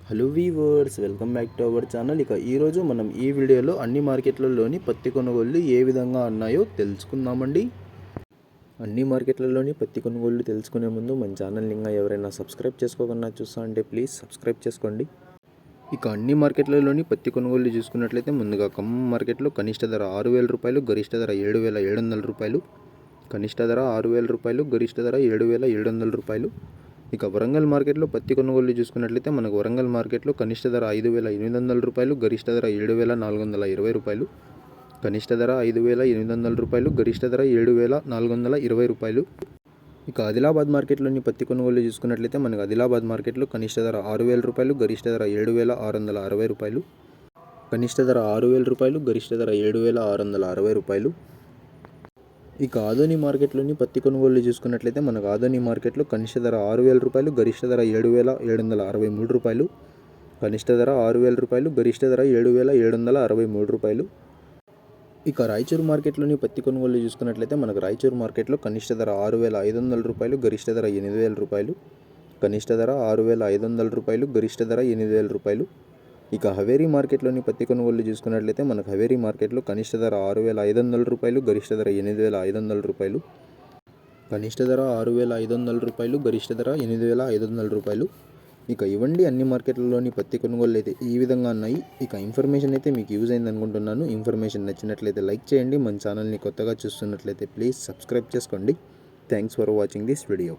Hello weavers, welcome back to our channel. ఈరోజు మనం ఈ వీడియోలో అన్ని మార్కెట్లలోని పత్తి కొనుగోళ్లు ఏ విధంగా ఉన్నాయో తెలుసుకుందామండి. అన్ని మార్కెట్లలోని పత్తి కొనుగోళ్లు తెలుసుకునే ముందు మన ఛానల్ ఇంకా ఎవరైనా సబ్స్క్రైబ్ చేసుకోకుండా చూస్తా అంటే ప్లీజ్ సబ్స్క్రైబ్ చేసుకోండి. అన్ని మార్కెట్లలోని పత్తి కొనుగోళ్లు చూసుకున్నట్లయితే ముందుగా ఖమ్మం మార్కెట్లో కనిష్ట ధర 6,000 రూపాయలు, గరిష్ట ధర 7,700 రూపాయలు. కనిష్ట ధర 6,000 రూపాయలు, గరిష్ట ధర 7,700 రూపాయలు. వరంగల్ మార్కెట్లో పత్తి కొనుగోలు చూసుకున్నట్లయితే మనకు వరంగల్ మార్కెట్లో కనిష్ట ధర 5,800 రూపాయలు, గరిష్ట ధర 7,420 రూపాయలు. కనిష్ట ధర 5,800 రూపాయలు, గరిష్ట ధర 7,420 రూపాయలు. ఆదిలాబాద్ మార్కెట్లోని పత్తి కొనుగోలు చూసుకున్నట్లయితే మనకు ఆదిలాబాద్ మార్కెట్లో కనిష్ట ధర 6,000 రూపాయలు, గరిష్ట ధర 7,660 రూపాయలు. కనిష్ట ధర 6,000 రూపాయలు, గరిష్ట ధర 7,660 రూపాయలు. ఆదోని మార్కెట్లోని పత్తి కొనుగోలు చూసుకున్నట్లయితే మనకు ఆదోని మార్కెట్లో కనిష్ట ధర 6,000 రూపాయలు, గరిష్ట ధర 7,763 రూపాయలు. కనిష్ట ధర 6,000 రూపాయలు, గరిష్ట ధర 7,763 రూపాయలు. రాయచూరు మార్కెట్లోని పత్తి కొనుగోలు చూసుకున్నట్లయితే మనకు రాయచూరు మార్కెట్లో కనిష్ట ధర 6,500 రూపాయలు, గరిష్ట ధర 8,000 రూపాయలు. కనిష్ట ధర 6,500 రూపాయలు, గరిష్ట ధర 8,000 రూపాయలు. హవేరీ మార్కెట్లోని పత్తి కొనుగోలు చూసుకున్నట్లయితే మనకు హవేరీ మార్కెట్లో కనిష్ట ధర 6,500 రూపాయలు, గరిష్ట ధర 8,500 రూపాయలు. కనిష్ట ధర 6,500 రూపాయలు, గరిష్ట ధర 8,500 రూపాయలు. ఇవ్వండి అన్ని మార్కెట్లలోని పత్తి కొనుగోలు అయితే ఈ విధంగా ఉన్నాయి. ఇన్ఫర్మేషన్ అయితే మీకు యూజ్ అయింది అనుకుంటున్నాను. ఇన్ఫర్మేషన్ నచ్చినట్లయితే లైక్ చేయండి. మన ఛానల్ని కొత్తగా చూస్తున్నట్లయితే ప్లీజ్ సబ్స్క్రైబ్ చేసుకోండి. Thanks for watching this video.